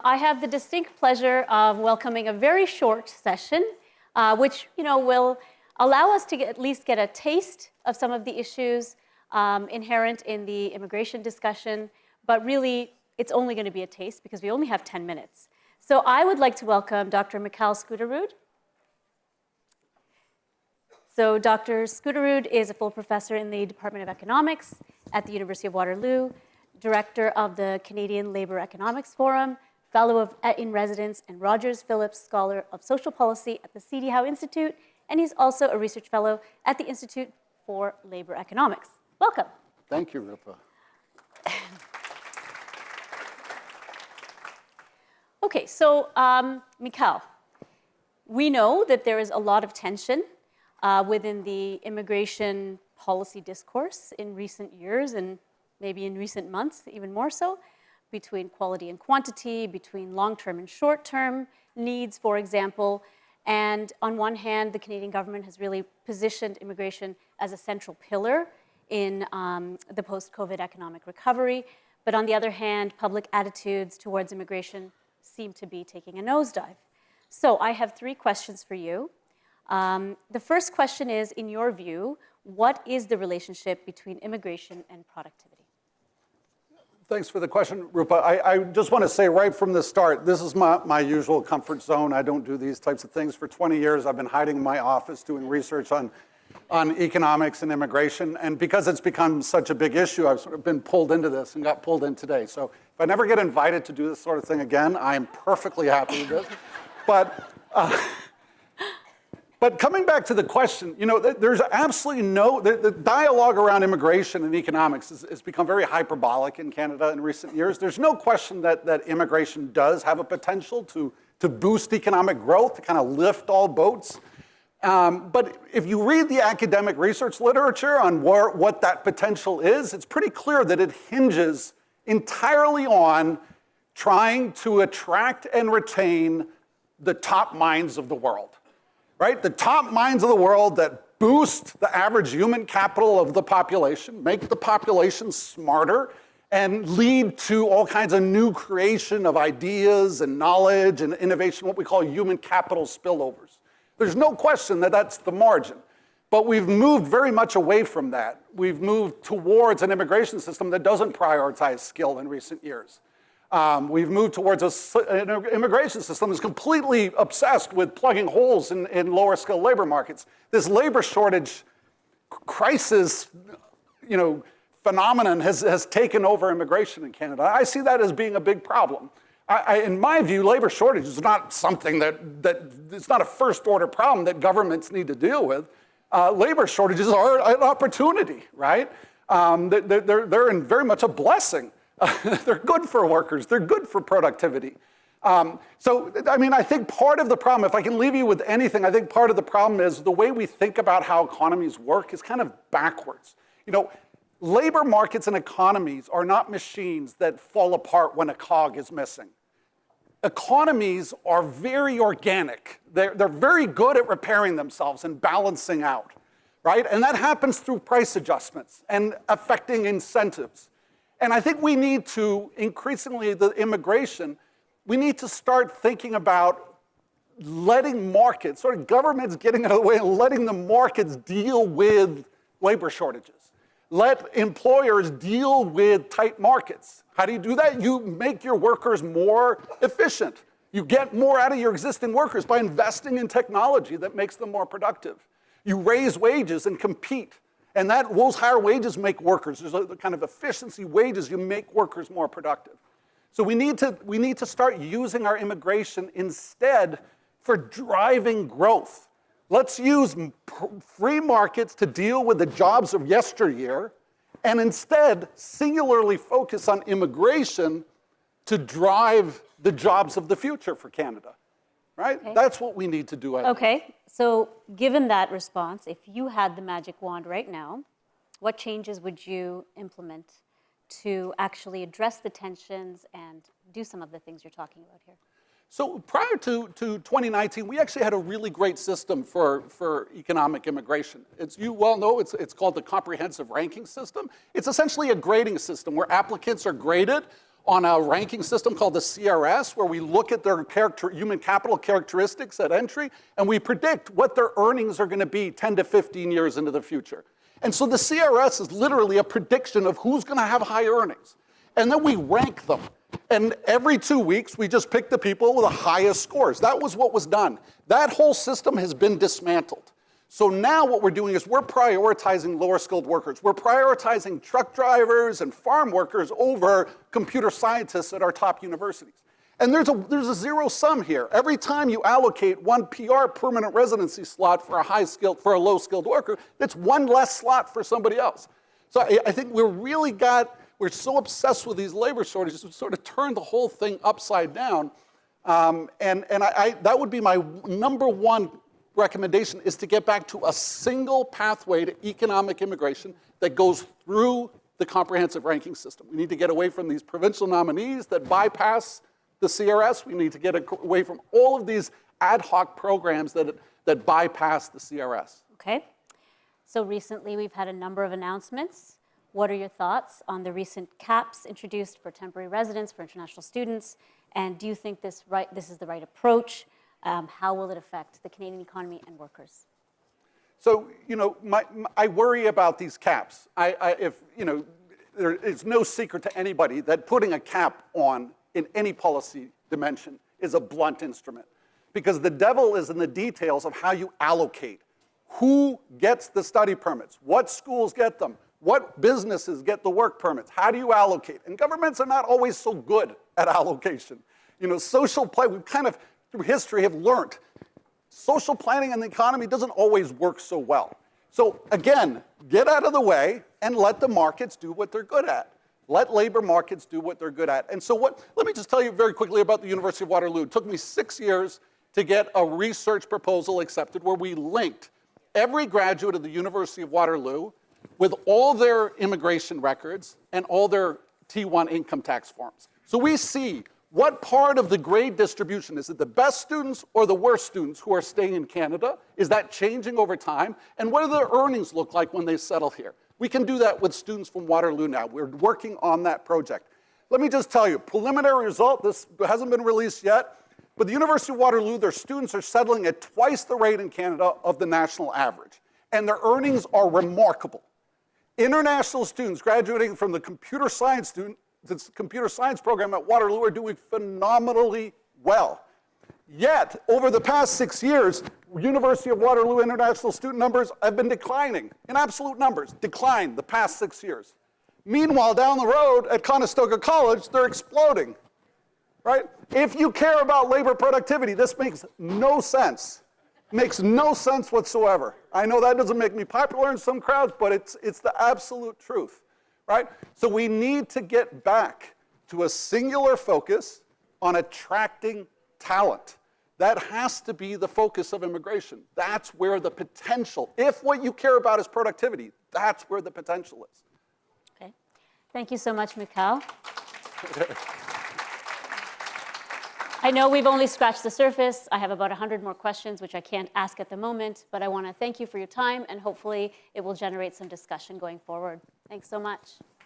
I have the distinct pleasure of welcoming a very short session, which will allow us to at least get a taste of some of the issues inherent in the immigration discussion. But really, it's only going to be a taste because we only have 10 minutes. So I would like to welcome Dr. Mikal Skuterud. So Dr. Skuterud is a full professor in the Department of Economics at the University of Waterloo, director of the Canadian Labour Economics Forum, fellow in residence and Rogers Phillips Scholar of Social Policy at the C.D. Howe Institute, and he's also a research fellow at the Institute for Labour Economics. Welcome. Thank you, Rupa. Okay, so Mikal, we know that there is a lot of tension within the immigration policy discourse in recent years and maybe in recent months, even more so, between quality and quantity, between long-term and short-term needs, for example. And on one hand, the Canadian government has really positioned immigration as a central pillar in the post-COVID economic recovery. But on the other hand, public attitudes towards immigration seem to be taking a nosedive. So I have three questions for you. The first question is, in your view, what is the relationship between immigration and productivity? Thanks for the question, Rupa. I just want to say right from the start, this is my usual comfort zone. I don't do these types of things. For 20 years, I've been hiding in my office doing research on economics and immigration. And because it's become such a big issue, I've sort of been pulled into this and got pulled in today. So if I never get invited to do this sort of thing again, I am perfectly happy with this. But coming back to the question, there's absolutely the dialogue around immigration and economics has become very hyperbolic in Canada in recent years. There's no question that immigration does have a potential to boost economic growth, to kind of lift all boats. But if you read the academic research literature on what that potential is, it's pretty clear that it hinges entirely on trying to attract and retain the top minds of the world. Right? The top minds of the world that boost the average human capital of the population, make the population smarter, and lead to all kinds of new creation of ideas and knowledge and innovation, what we call human capital spillovers. There's no question that that's the margin. But we've moved very much away from that. We've moved towards an immigration system that doesn't prioritize skill in recent years. We've moved towards an immigration system that's completely obsessed with plugging holes in lower skilled labor markets. This labor shortage crisis, phenomenon has taken over immigration in Canada. I see that as being a big problem. In my view, labor shortage is not something it's not a first order problem that governments need to deal with. Labor shortages are an opportunity, right? They're in very much a blessing. They're good for workers. They're good for productivity. I think part of the problem, if I can leave you with anything, I think part of the problem is the way we think about how economies work is kind of backwards. Labor markets and economies are not machines that fall apart when a cog is missing. Economies are very organic. They're very good at repairing themselves and balancing out, right? And that happens through price adjustments and affecting incentives. And I think we need to, increasingly, the immigration, we need to start thinking about letting markets, sort of governments getting out of the way and letting the markets deal with labor shortages. Let employers deal with tight markets. How do you do that? You make your workers more efficient. You get more out of your existing workers by investing in technology that makes them more productive. You raise wages and compete. And those higher wages make workers. There's a kind of efficiency wages. You make workers more productive. So we need to start using our immigration instead for driving growth. Let's use free markets to deal with the jobs of yesteryear, and instead singularly focus on immigration to drive the jobs of the future for Canada. Right? Okay. That's what we need to do. Okay, so given that response, if you had the magic wand right now, what changes would you implement to actually address the tensions and do some of the things you're talking about here? So prior to 2019, we actually had a really great system for economic immigration. You well know, it's called the comprehensive ranking system. It's essentially a grading system where applicants are graded on a ranking system called the CRS, where we look at their human capital characteristics at entry, and we predict what their earnings are going to be 10 to 15 years into the future. And so the CRS is literally a prediction of who's going to have high earnings. And then we rank them. And every 2 weeks, we just pick the people with the highest scores. That was what was done. That whole system has been dismantled. So now what we're doing is we're prioritizing lower skilled workers. We're prioritizing truck drivers and farm workers over computer scientists at our top universities. And there's a zero sum here. Every time you allocate one PR permanent residency slot for a low skilled worker, that's one less slot for somebody else. So I think we're so obsessed with these labor shortages, we sort of turned the whole thing upside down. That would be my number one recommendation, is to get back to a single pathway to economic immigration that goes through the comprehensive ranking system. We need to get away from these provincial nominees that bypass the CRS. We need to get away from all of these ad hoc programs that bypass the CRS. Okay. So recently we've had a number of announcements. What are your thoughts on the recent caps introduced for temporary residents, for international students? And do you think this is the right approach? How will it affect the Canadian economy and workers? So, I worry about these caps. It's no secret to anybody that putting a cap on in any policy dimension is a blunt instrument, because the devil is in the details of how you allocate. Who gets the study permits? What schools get them? What businesses get the work permits? How do you allocate? And governments are not always so good at allocation. Social play, we've kind of, through history, have learned social planning in the economy doesn't always work so well. So again, get out of the way and let the markets do what they're good at. Let labor markets do what they're good at. And so let me just tell you very quickly about the University of Waterloo. It took me 6 years to get a research proposal accepted where we linked every graduate of the University of Waterloo with all their immigration records and all their T1 income tax forms. So we see what part of the grade distribution, is it the best students or the worst students who are staying in Canada? Is that changing over time? And what do their earnings look like when they settle here? We can do that with students from Waterloo now. We're working on that project. Let me just tell you, preliminary result, this hasn't been released yet, but the University of Waterloo, their students are settling at twice the rate in Canada of the national average. And their earnings are remarkable. International students graduating from the computer science program at Waterloo are doing phenomenally well. Yet, over the past 6 years, University of Waterloo international student numbers have been declining, in absolute numbers, declined the past 6 years. Meanwhile, down the road at Conestoga College, they're exploding, right? If you care about labor productivity, this makes no sense. Makes no sense whatsoever. I know that doesn't make me popular in some crowds, but it's the absolute truth, right? So we need to get back to a singular focus on attracting talent. That has to be the focus of immigration. That's where the potential, if what you care about is productivity, that's where the potential is. Okay. Thank you so much, Mikal. I know we've only scratched the surface. I have about 100 more questions, which I can't ask at the moment, but I want to thank you for your time, and hopefully it will generate some discussion going forward. Thanks so much.